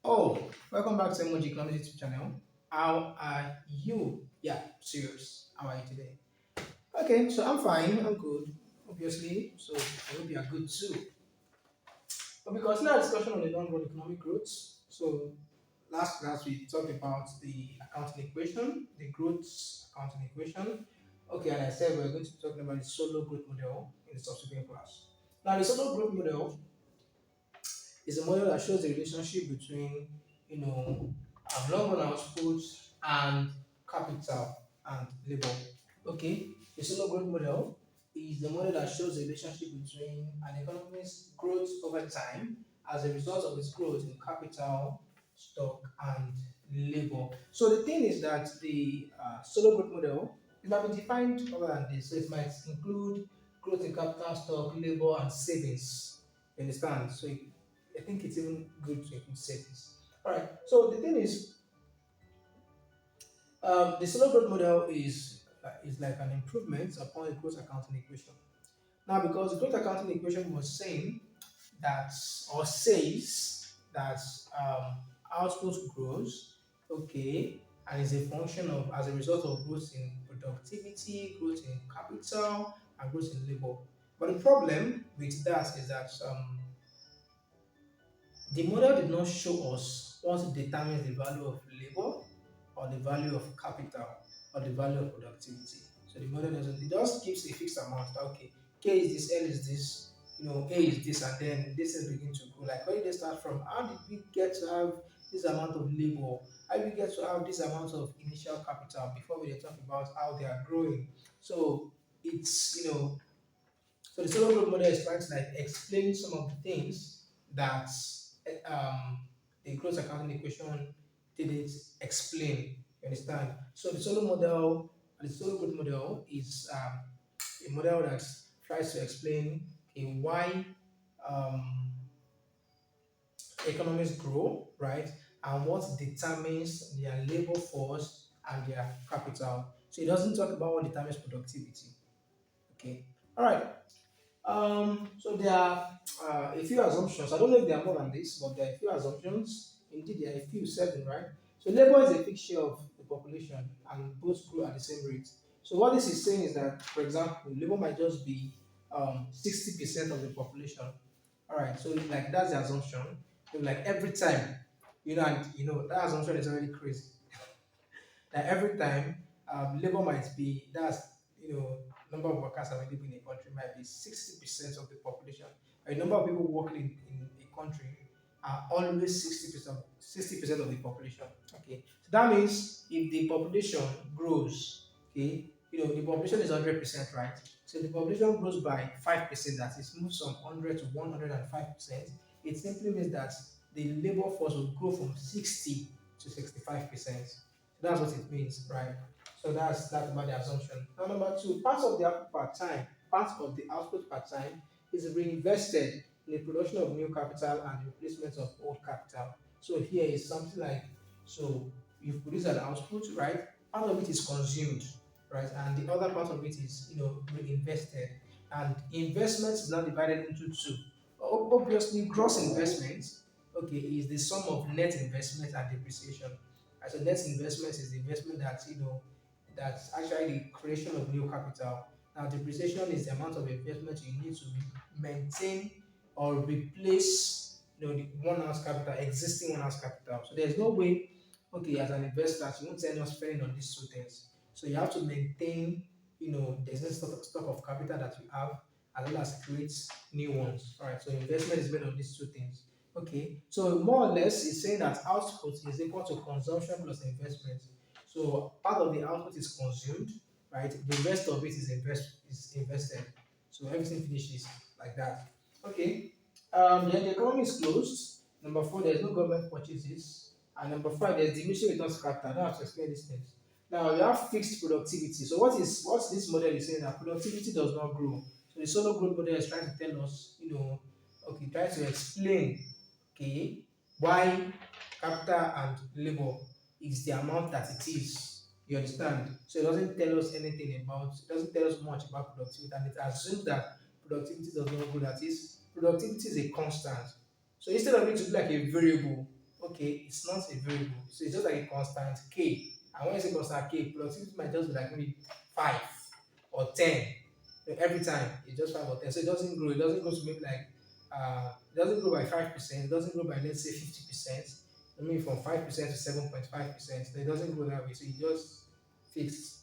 Oh, welcome back to Emoji Economics YouTube channel. How are you? Yeah, serious. How are you today? Okay, so I'm fine. I'm good, obviously. So I hope you are good too. But because now discussion on the long-run economic growth. So last class we talked about the accounting equation, the growth accounting equation. Okay, and I said we're going to be talking about the Solow growth model in the subsequent class. Now, the Solow growth model is a model that shows the relationship between, long run output and capital and labor. Okay, the solo growth model is the model that shows the relationship between an economy's growth over time as a result of its growth in capital, stock, and labor. So the thing is that the solo growth model it might be defined other than this. So it might include growth in capital, stock, labor, and savings. You understand? So I think it's even good to include savings. All right. So the thing is, the solo growth model is like an improvement upon the growth accounting equation. Now, because the growth accounting equation was saying that or says that output grows, okay, and is a function of as a result of growth in productivity, growth in capital, and growth in labor. But the problem with that is that the model did not show us what determines the value of labor or the value of capital or the value of productivity. So the model doesn't, it just gives a fixed amount. Okay, K is this, L is this, A is this, and then this is begin to grow. Like where did they start from? How did we get to have this amount of labor? How did we get to have this amount of initial capital before we talk about how they are growing? So it's so the solo growth model is trying to like explain some of the things that um, the growth accounting equation didn't explain. You understand? So the solo growth model is a model that tries to explain okay, why um, economies grow, right? And what determines their labor force and their capital. So it doesn't talk about what determines productivity. Okay. All right. So there are a few assumptions. I don't know if there are more than this, but there are a few assumptions. Indeed, there are a few, seven, right? So labor is a fixed share of the population and both grow at the same rate. So what this is saying is that, for example, labor might just be 60% of the population. All right, so like that's the assumption. So like every time, and that assumption is already crazy that every time labor might be that's number of workers available in a country might be 60% of the population. A number of people working in a country are always 60% of the population. Okay, so that means if the population grows, okay, the population is 100%, right? So the population grows by 5%, that is moves from 100 to 105%. It simply means that the labor force will grow from 60 to 65%. So that's what it means, right? So that's about the assumption. Now, number two, part of the output per time is reinvested in the production of new capital and the replacement of old capital. So here is something like so you produce an output, right? Part of it is consumed, right? And the other part of it is reinvested. And investment is now divided into two. Obviously, gross investment, okay, is the sum of net investment and depreciation. As a net investment is the investment that that's actually the creation of new capital. Now depreciation is the amount of investment you need to maintain or replace the one house capital, existing one house capital. So there's no way, okay, as an investor, you won't end up spending on these two things. So you have to maintain, the existing stock of capital that you have as well as create new ones. All right. So investment is made on these two things. Okay, so more or less, it's saying that output is equal to consumption plus investment. So part of the output is consumed, right? The rest of it is invested. So everything finishes like that. Okay. Then the economy is closed. Number four, there's no government purchases. And number five, there's diminishing returns capital. I don't have to explain these things. Now you have fixed productivity. So what this model is saying that productivity does not grow. So the solo growth model is trying to tell us, okay, try to explain, okay, why capital and labor is the amount that it is. You understand? So it doesn't tell us anything about, it doesn't tell us much about productivity, and it assumes that productivity does not grow. That is, productivity is a constant. So instead of it to be like a variable, okay, it's not a variable. So it's just like a constant k. And when you say constant k, productivity might just be like maybe 5 or 10. Every time it's just 5 or 10. So it doesn't grow. It doesn't go to maybe like it doesn't grow by 5%. It doesn't grow by let's say 50%. I mean from 5% to 7.5%. So it doesn't grow that way. So it just fixed.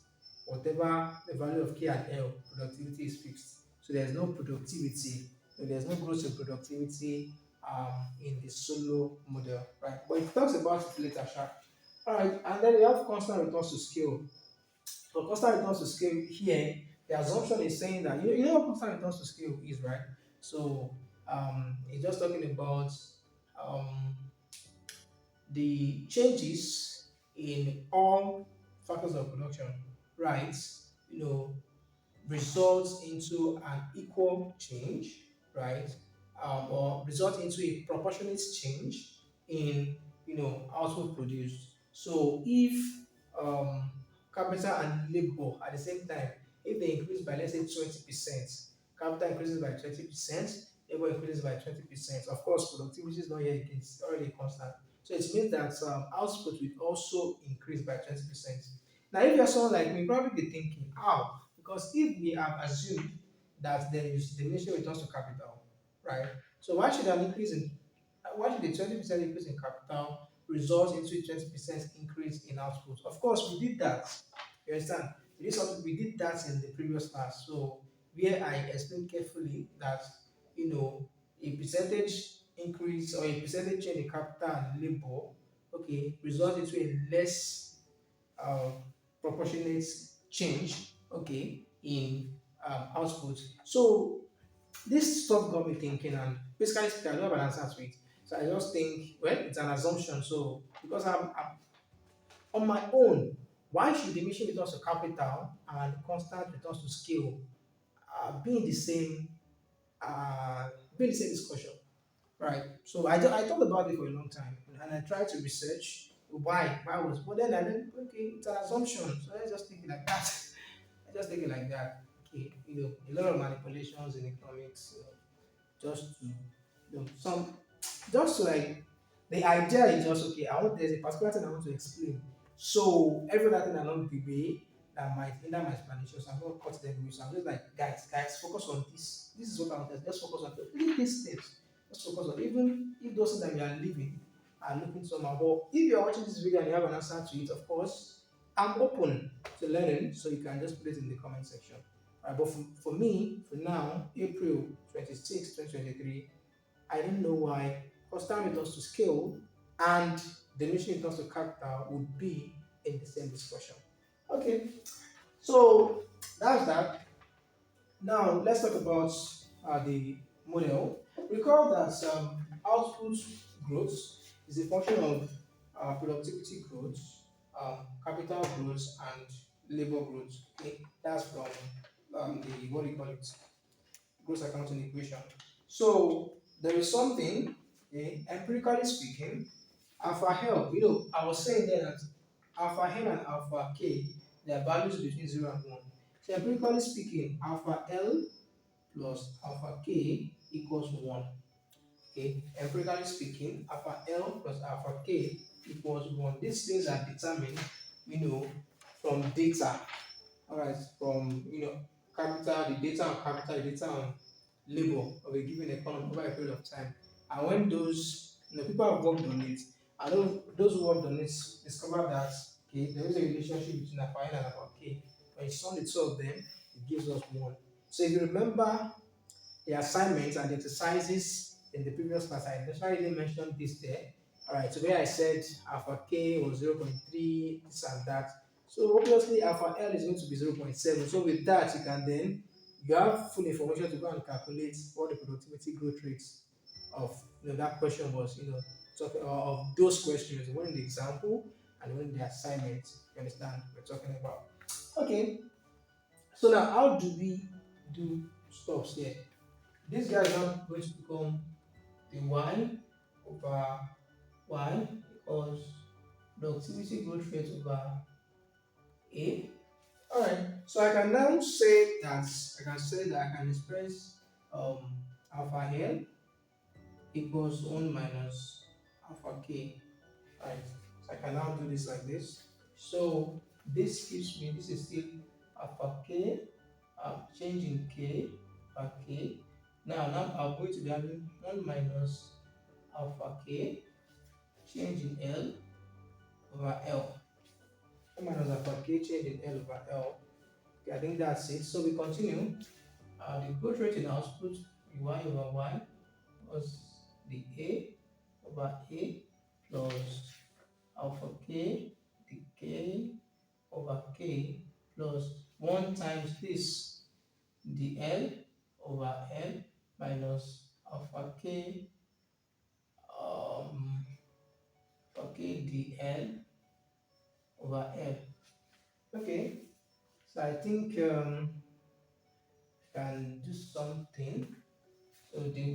Whatever the value of k and l, productivity is fixed. So there's no productivity. There's no growth in productivity in the solo model, right? But it talks about it later, sharp. All right, and then you have constant returns to scale. So constant returns to scale here, the assumption is saying that you know what constant returns to scale is, right? So it's just talking about um, the changes in all factors of production, right? You know, results into an equal change, right? Or result into a proportionate change in output produced. So if um, capital and labor at the same time, if they increase by let's say 20%, capital increases by 20%, labor increases by 20%. Of course, productivity is not here again; it's already constant. So it means that output will also increase by 20%. Now, if you're someone like me, you probably be thinking, how? Because if we have assumed that there is diminishing returns to capital, right? So why should the 20% increase in capital result into a 20% increase in output? Of course, we did that. You understand? We did that in the previous class. So where I explained carefully that a percentage increase or a percentage change in capital and labor, okay, results into a less uh, proportionate change, okay, in output. So this stuff got me thinking, and basically speaking, I don't have an answer to it. So I just think, well, it's an assumption. So because I'm on my own, why should diminishing returns to capital and constant returns to scale be in the same discussion? Right. So I thought about it for a long time and I tried to research why was, but then I didn't, okay, it's an assumption. So let's just take it like that. I just take it like that. Okay, a lot of manipulations in economics, just to, some, just to like, the idea is just, okay, there's a particular thing I want to explain. So every other thing along the way that might hinder my explanation, so I'm going to cut them loose. I'm just like, guys, focus on this. This is what I want to, just focus on leave these steps. Just focus on, even if those things that we are living are looking somehow. But if you're watching this video and you have an answer to it, of course, I'm open to learning, so you can just put it in the comment section. Right, but for me, for now, April 26, 2023, I don't know why constant returns to scale and diminishing returns to capital would be in the same discussion. Okay, so that's that. Now let's talk about the model. Recall that output growth is a function of productivity growth, capital growth, and labor growth. Okay, that's from the what do you call it? Gross accounting equation. So there is something, empirically speaking, alpha L, I was saying there that alpha L and alpha K, their values between 0 and 1. So empirically speaking, alpha L plus alpha K equals 1. Okay, empirically speaking, alpha L plus alpha K equals 1. These things are determined, from data. All right, from capital, the data on capital, the data on labor of a given economy over a period of time. And when those people have worked on it, and those who worked on it discover that, okay, there is a relationship between alpha N and alpha K. When you sum the two of them, it gives us 1. So if you remember the assignments and the exercises in the previous class, I necessarily mentioned this there. All right, so where I said alpha K was 0.3, this and that. So obviously alpha L is going to be 0.7. So with that, you have full information to go and calculate what the productivity growth rates of that question was, talking of those questions, one in the example and one in the assignment. You understand? We're talking about. Okay. So now, how do we do stops here? This guy is now going to become the y over y equals productivity growth rate over a. Alright, so I can express um, alpha L equals 1 minus alpha k. Right. So I can now do this like this. So this gives me, this is still alpha k. I'm changing k by k. Now I'm going to be having 1 minus alpha k, change in L over L. 1 minus alpha k, change in L over L. Okay, I think that's it. So we continue. The growth rate in output, y over y, was the A over A plus alpha k, the k over k plus 1 times this, the L over L minus alpha k, alpha k dl over L. Okay, so I think can do something. So dy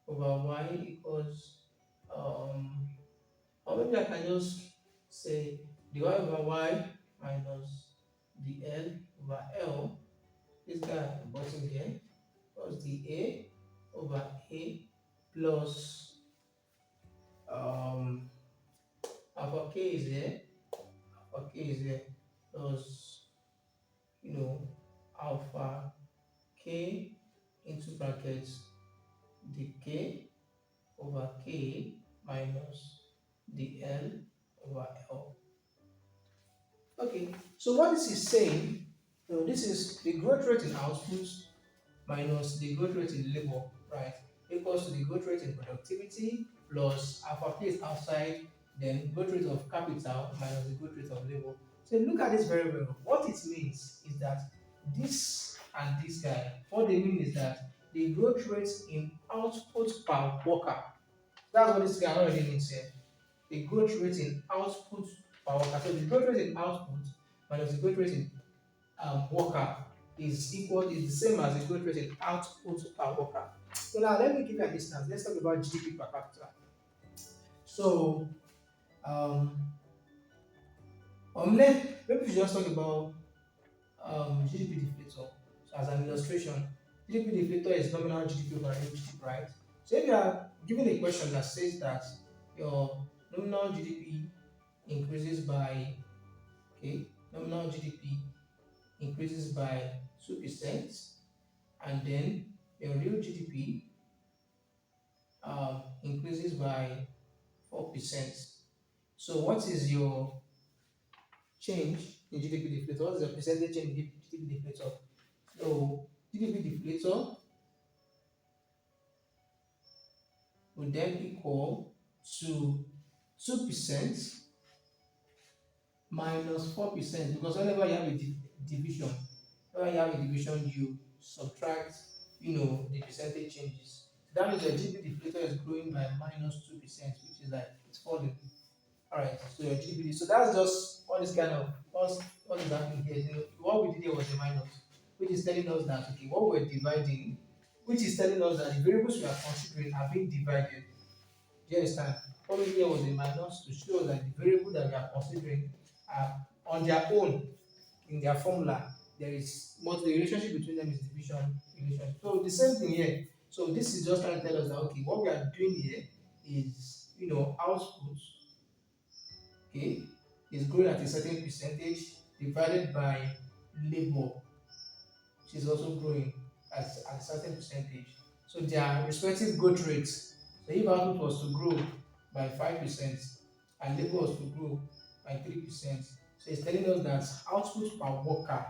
over y equals or maybe I can just say dy over y minus dl over L. This guy at the bottom here plus the a over a plus um alpha k is here, alpha k is here plus alpha k into brackets the k over k minus the L over L. Okay, so what this is saying, this is the growth rate in output minus the growth rate in labor, right? Equals to the growth rate in productivity plus alpha p is outside, then growth rate of capital minus the growth rate of labor. So look at this very well. What it means is that this and this guy, what they mean is that the growth rate in output per worker. That's what this guy already means here. The growth rate in output per worker. So the growth rate in output minus the growth rate in worker is the same as the growth rate in output per worker. So now let me give you an instance. Let's talk about GDP per capita. So um, maybe we just talk about GDP deflator. So as an illustration, GDP deflator is nominal GDP over real GDP, right? So if you are given a question that says that your nominal GDP increases by nominal GDP increases by 2%, and then your real GDP increases by 4%. So what is your change in GDP deflator? What is the percentage change in GDP deflator? So GDP deflator would then equal to 2% minus 4%, because whenever you have a division, you subtract, the percentage changes. So that means your GDP deflator is growing by minus 2%, which is like it's falling. All right, so your GDP. So that's just all this kind of what is happening here. What we did here was a minus, which is telling us that okay, what we're dividing, which is telling us that the variables we are considering are being divided. Do you understand? What we did here was a minus to show that the variable that we are considering are on their own in their formula. There is the relationship between them is division relation. So the same thing here. So this is just trying to tell us that okay, what we are doing here is output okay, is growing at a certain percentage divided by labor, which is also growing at a certain percentage. So their respective growth rates. So if output was to grow by 5% and labor was to grow by 3%, so it's telling us that output per worker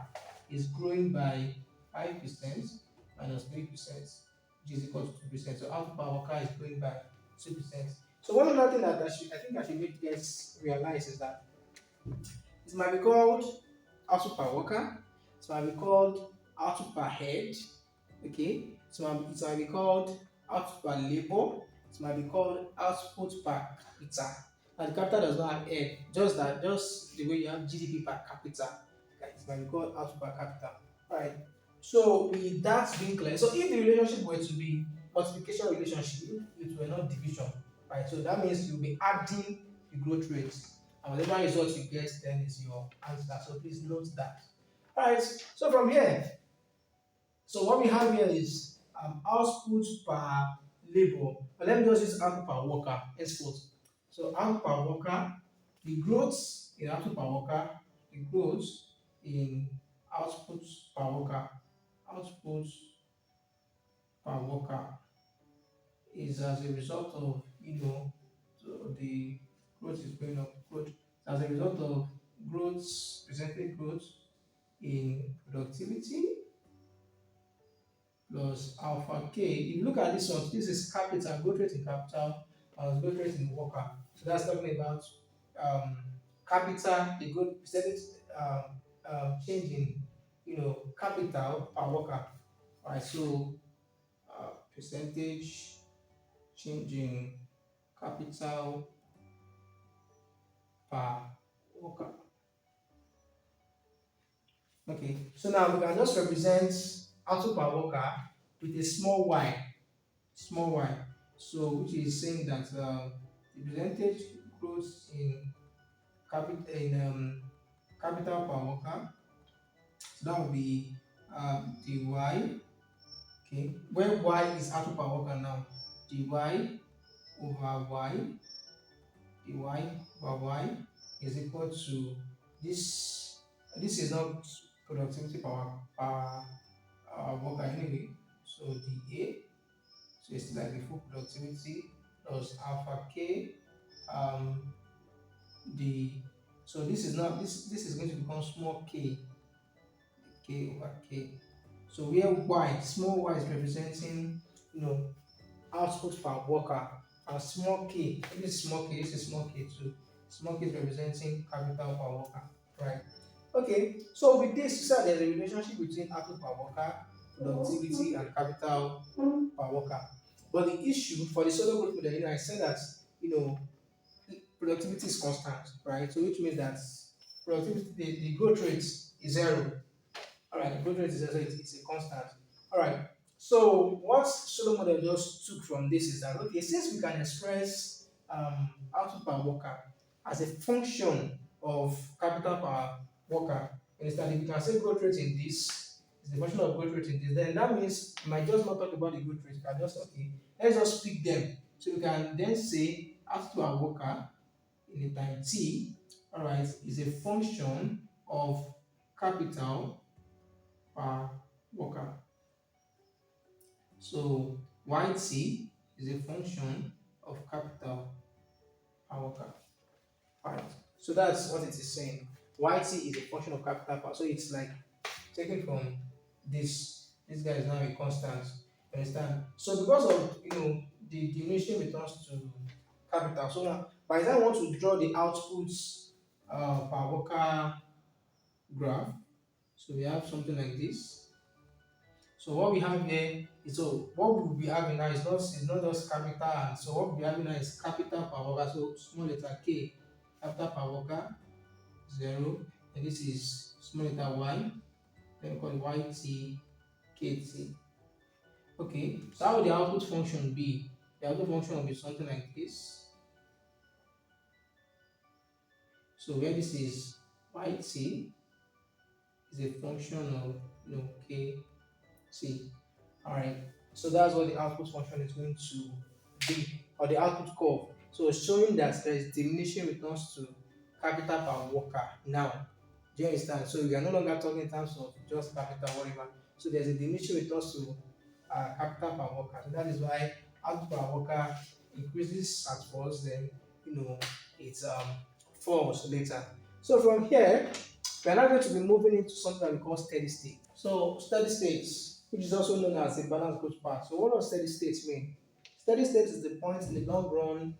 is growing by 5% minus 3%, which is equal to 2%. So output per worker is growing by 2%. So one other thing that I think I should make guys realize is that it might be called output per worker, it might be called output per head, okay? It might be called output per labor, it might be called output per capita. And the capita does not have head, just the way you have GDP per capita, okay, it might be called output per capita. Alright. So with that being clear, so if the relationship were to be multiplication relationship, it were not division, right? So that means you'll be adding the growth rates. And whatever result you get, then is your answer. So please note that. Alright, so from here, so what we have here is output per labor. But let me just use output per worker henceforth. So output per worker, the growth in output per worker, the growth in output per worker, output per worker is as a result of, so the growth is going up, growth as a result of growth, percentage growth in productivity plus alpha k. If you look at this one, this is capital, growth rate in capital and growth rate in worker. So that's talking about um, capital, the growth percentage um, change in capital per worker. Alright, so percentage change in capital per worker. Okay, so now we can just represent output per worker with a small y. So which is saying that the percentage growth in capital per worker. So that will be dy. Okay, where y is output per worker now. Dy over y, dy over y is equal to this. This is not productivity per worker anyway. So dA. So it's like the full productivity plus alpha k. Um, the so this is not this is going to become small k over k. So where y small y is representing output per worker and small k, this is small k, this is small k too. Small k is representing capital per worker, right? Okay, so with this, you said there's a relationship between output per worker, productivity, and capital per worker. But the issue for the solo group model, I said that you know productivity is constant, right? So which means that productivity, the growth rate is zero. All right, the growth rate is zero, it's a constant. All right. So what Solow model just took from this is that okay, since we can express output per worker as a function of capital per worker, you understand? If you can say growth rate in this is the function of growth rate in this, then that means you might just not talk about the growth rate. You can just okay, let's just pick them. So you can then say output per worker in a time t, all right, is a function of capital per worker. So yt is a function of capital per worker. Alright. So that's what it is saying. Yt is a function of capital per. So it's like taken from this. This guy is now a constant. You understand? So because of the diminishing returns to capital. So now by the time I want to draw the outputs per worker graph, so we have something like this. So what we have here is so what we will be having now is not just capital, and so what we'll be having now is capital per worker. So small letter k, capital per worker 0, and this is small letter y, then we call it yt kt. Okay, so how will the output function be? The output function will be something like this. So where this is yt is a function of kt. All right, so that's what the output function is going to be, or the output curve. So it's showing that there is diminishing returns to capital per worker now. Do you understand? So we are no longer talking in terms of just capital, whatever. So there's a diminishing returns to capital per worker. So that is why output per worker increases at first, then it falls later. So from here, we are now going to be moving into something that we call steady state. So steady states, which is also known as a balanced growth path. So what does steady states mean? Steady state is the point in the long run,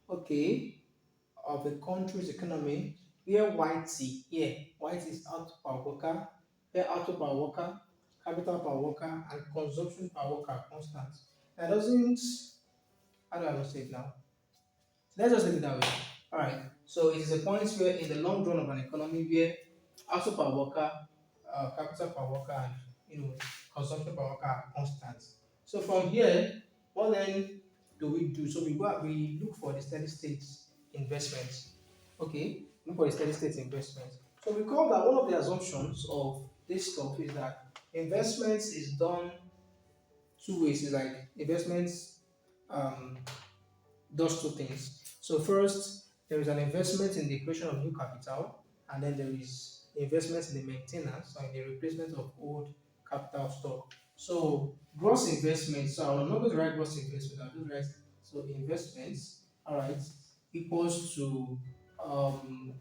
okay, of a country's economy where YT is output per worker, where output per worker, capital per worker, and consumption per worker are constant. That doesn't, how do I even say it now? Let's just leave it that way. All right. So it is a point where, in the long run of an economy, where output per worker, capital per worker, and consumption per worker are constant. So from here, what then do we do? So we look for the steady state investments. Okay, look for the steady state investments. So we call that one of the assumptions of this stuff is that investments is done two ways. It's like investments does two things. So first, there is an investment in the creation of new capital, and then there is investment in the maintenance or in the replacement of old capital stock. So gross investment, so I'm not going to write gross investment, I'll just write so investments, all right, equals to um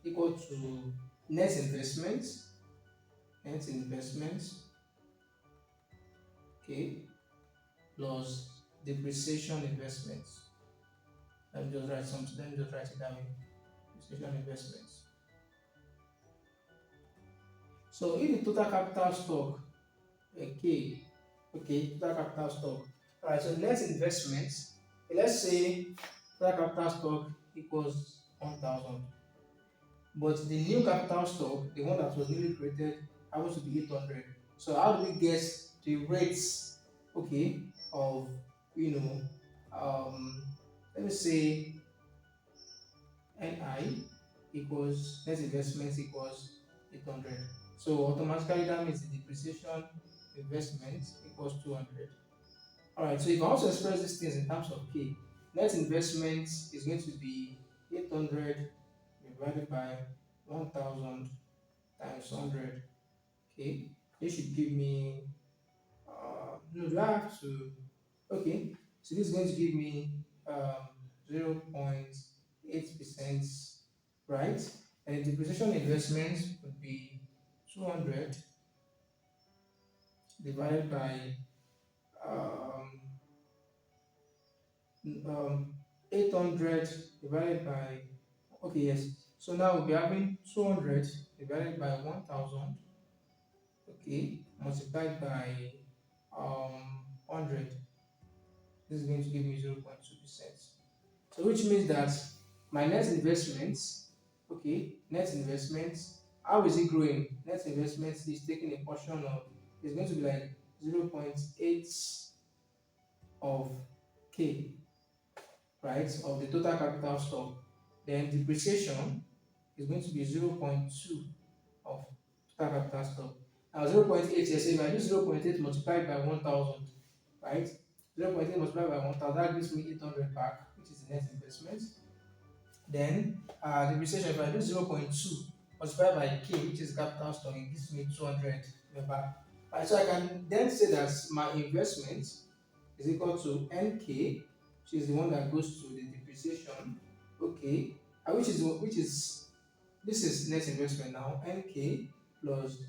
equal to net investments, net investments, okay, plus depreciation investments. Let me just write something, let me just write it that way. Depreciation investments. So if the total capital stock, okay, total capital stock. All right, so net investments, let's say total capital stock equals 1,000. But the new capital stock, the one that was newly created, happens to be 800. So how do we guess the rates, okay, of, you know, um, let me say NI equals net investments equals 800. So automatically that means the depreciation investment equals 200. All right, so if I also express these things in terms of K, net investment is going to be 800 divided by 1000 times 100. Okay, this should give me, no, do I have to, okay, so this is going to give me 0.8%, right? And the depreciation investment would be 200 divided by um, 800 divided by, okay, yes. So now we'll be having 200 divided by 1000, okay, multiplied by 100. This is going to give me 0.2%. So which means that my net investments, okay, net investments, how is it growing? Net investments is taking a portion of, it's going to be like 0.8 of K, right, of the total capital stock. Then depreciation is going to be 0.2 of total capital stock. Now 0.8, yes, if I do 0.8 multiplied by 1000, right? 0.8 multiplied by 1000, that gives me 800 back, which is the net investment. Then depreciation, if I do 0.2 multiplied by K, which is capital stock, it gives me 200 back. Right, so I can then say that my investment is equal to NK, which is the one that goes to the depreciation, okay, which is this is net investment now, NK plus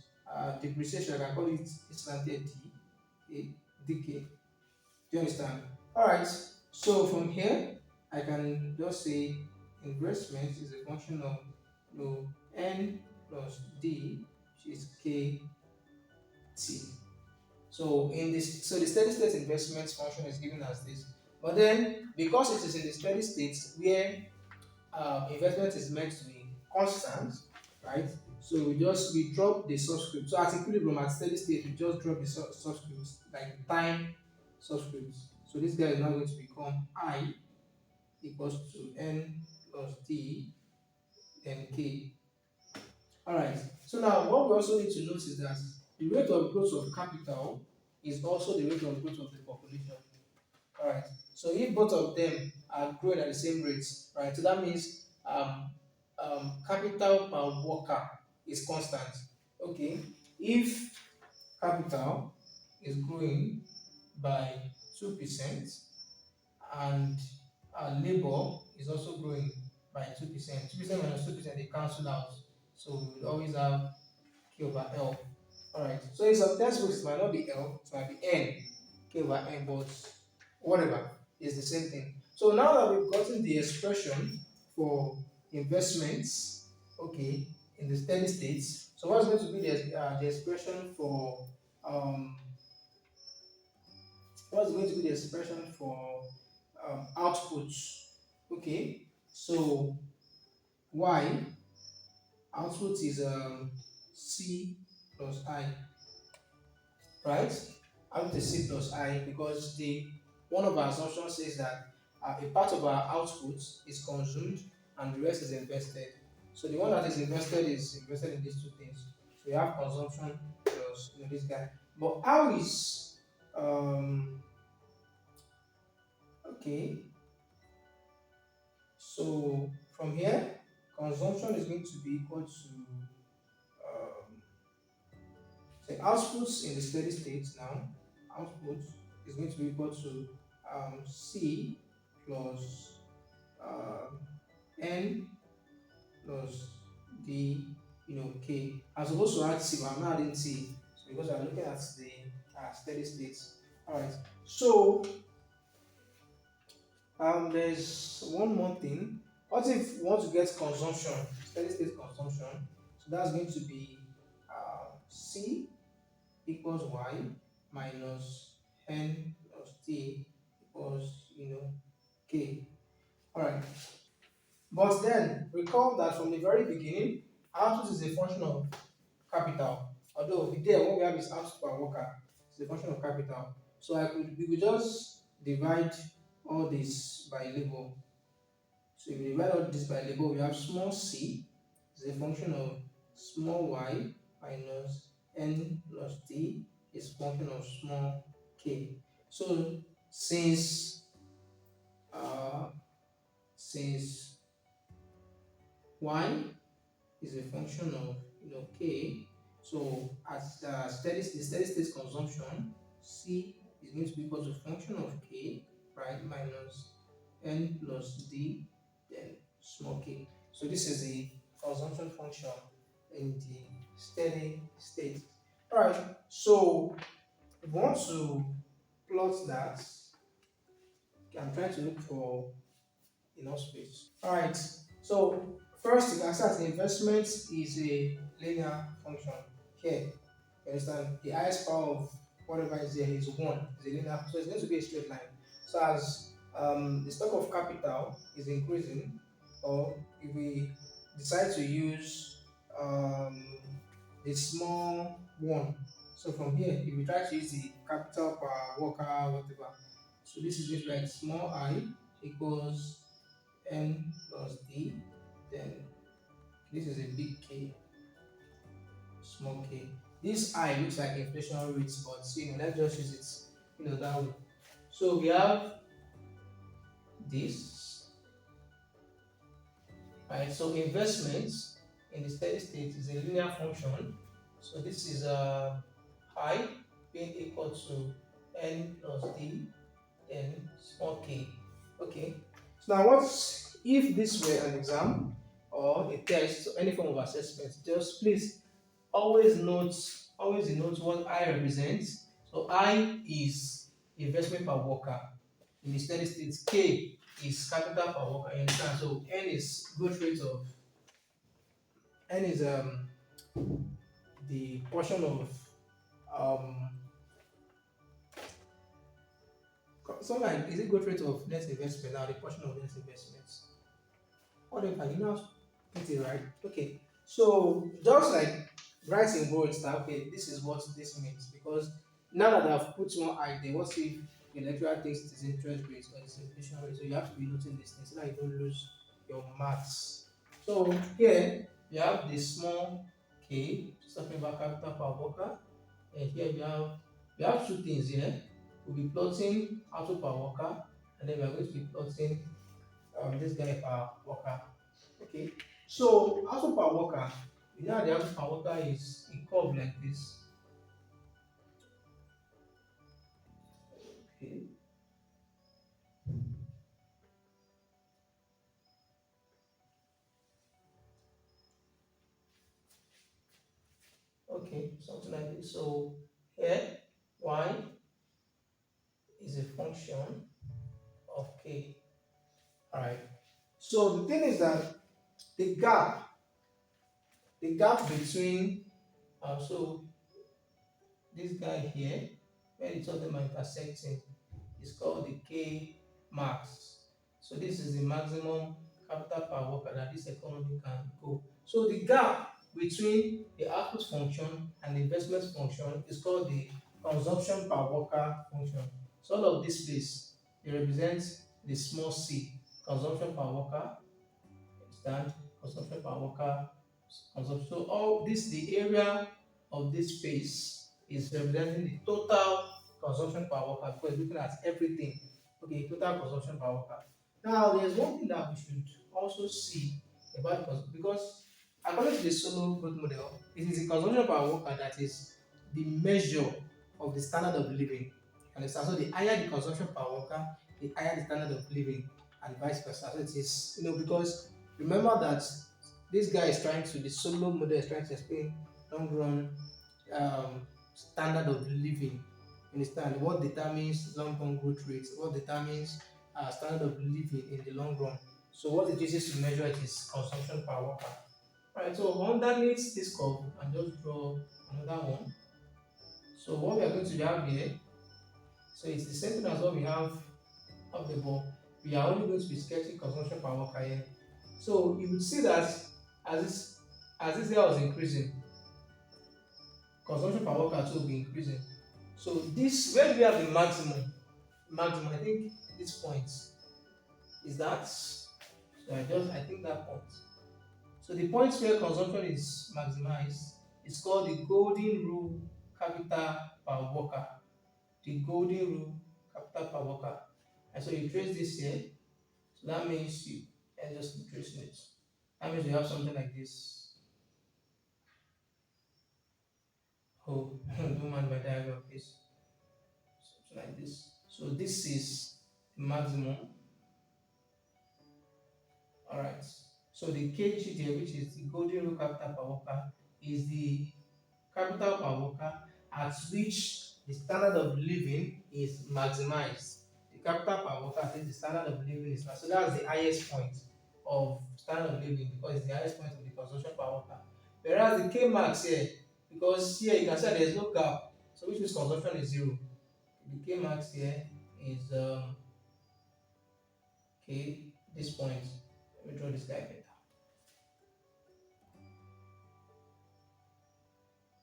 depreciation, I can call it slanted D, okay, DK. Do you understand? Alright, so from here, I can just say investment is a function of, N plus D, which is KT. So in this, so the steady state investment function is given as this. But then, because it is in the steady state where investment is meant to be constant, right? So we drop the subscript. So at equilibrium, at steady state, we just drop the subscripts, like time subscripts. So this guy is now going to become I equals to N plus D then K. Alright, so now what we also need to note is that the rate of growth of capital is also the rate of growth of the population. Alright, so if both of them are growing at the same rate, right, so that means capital per worker is constant. Okay, if capital is growing by 2% and labor is also growing by 2%, 2% minus 2% they cancel out, so we will always have K over L. Alright, so in some textbooks it might not be L, it might be N, K over N, but whatever, it's the same thing. So now that we've gotten the expression for investments, okay, in the steady states, so what's going to be the expression for um, what's going to be the expression for outputs? Okay, so Y output is C plus I, right? Output is C plus I because the one of our assumptions says that a part of our output is consumed and the rest is invested. So the one that is invested in these two things. So you have consumption plus this guy. But how is okay? So from here, consumption is going to be equal to say outputs in the steady state now. Output is going to be equal to C plus um, N plus D, K. I'm supposed to add C, but I'm not adding T. So because I'm looking at the steady state. All right. So there's one more thing. What if we want to get consumption, steady state consumption? So that's going to be C equals Y minus N plus T equals K. All right. But then recall that from the very beginning, output is a function of capital. Although there what we have is output per worker, it's a function of capital. So we could just divide all this by labor. So if we divide all this by labor, we have small c is a function of small y minus n plus t is a function of small k. So since uh, since y is a function of k. So at the steady state consumption, C is going to be equal to function of k, right, minus n plus d, then small k. So this is the consumption function in the steady state. All right. So if we want to plot that, I'm trying to look for enough space. All right. So first, you can start investment is a linear function. Here, you understand the highest power of whatever is there is one. It's a linear, so it's going to be a straight line. So as the stock of capital is increasing, or if we decide to use um, the small one, so from here, if we try to use the capital per worker, whatever, so this is going to be like small I equals n plus d, then this is a big K, small k. This I looks like inflation rates, but let's just use it, that way. So we have this, right? So investments in the steady state is a linear function. So this is I being equal to n plus d, then small k. Okay. So now what if this were an exam or a test or any form of assessment? Just please always note what I represents. So I is investment per worker. In the steady state, K is capital per worker. You understand? So N is the portion of um something like, is it growth rate of net investment now, the portion of net investments? Whatever, get it right. Okay. So just like writing words that okay, this is what this means, because now that I've put more idea, what if the lecturer thinks it is interest rate or it's inflation rate? So you have to be noting these things so that you don't lose your maths. So here you have the small k, just talking about capital per worker, and here we have two things here. We'll be plotting output per worker, and then we are going to be plotting this guy per worker. Okay, so output per worker, the output per worker is a curve like this. Okay, okay, something like this. So here, y is a function of k. All right. So the thing is that the gap, between so this guy here, where the two of them are intersecting, is called the K max. So this is the maximum capital per worker that this economy can go. So the gap between the output function and the investment function is called the consumption per worker function. So all of this place, it represents the small c, consumption per worker, understand? Consumption per worker, consumption. So all this, the area of this space is representing the total consumption per worker, because looking at everything. Okay, total consumption per worker. Now, there's one thing that we should also see about because according to the Solow growth model, it is the consumption per worker that is the measure of the standard of living. Understand? So the higher the consumption per worker, the higher the standard of living, and vice versa. So it is, because remember that this guy is trying to, the Solow model is trying to explain long run standard of living. Understand what determines long-term growth rates, what determines standard of living in the long run. So what it uses to measure it is consumption per worker. Right. So underneath this curve, and just draw another one. So what we are going to have here, so it's the same thing as what we have up the ball. We are only going to be sketching consumption per worker here. So you will see that as this year was increasing, consumption per worker too will be increasing. So this, where do we have the maximum, I think this point is that. So I think that point. So the point where consumption is maximized is called the golden rule capital per worker. The golden rule capital per worker. And so you trace this here. So that means you and just keep tracing it. That means you have something like this. Oh, don't mind my diagram, please. Something like this. So this is the maximum. All right. So the kg there, which is the golden rule capital per worker, is the capital per worker at which the standard of living is maximized. The capital per worker at which the standard of living is maximized. So that's the highest point of standard of living because it's the highest point of the consumption per worker. Whereas the K max here, because here you can see there is no gap, so which means consumption is zero. The K max here is okay, this point. Let me draw this guy better.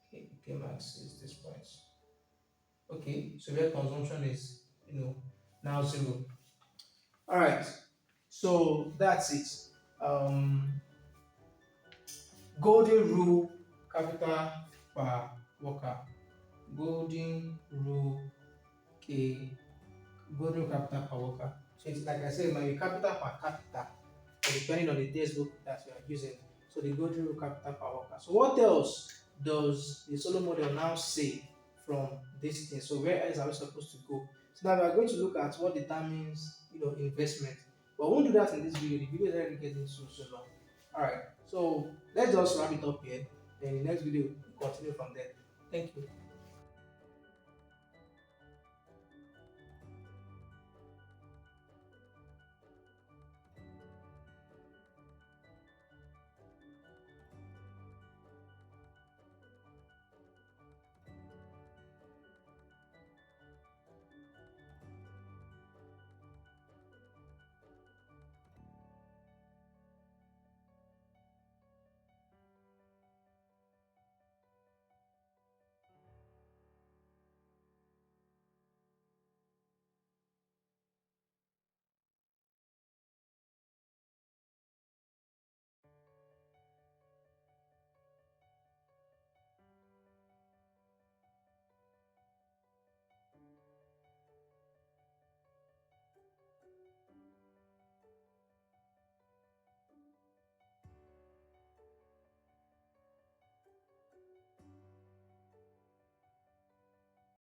Okay, K max is this point. Okay, so where consumption is, now zero. All right, so that's it. Um, golden rule capital per worker. Golden rule K. Golden rule capital per worker. So it's like I said, it might be capital per capita, depending on the textbook that you are using. So the golden rule capital per worker. So what else does the Solow model now say from this thing? So where else are we supposed to go? So now we are going to look at what determines investment. But we won't do that in this video. The video is already getting so long. Alright, so let's just wrap it up here. Then in the next video we'll continue from there. Thank you.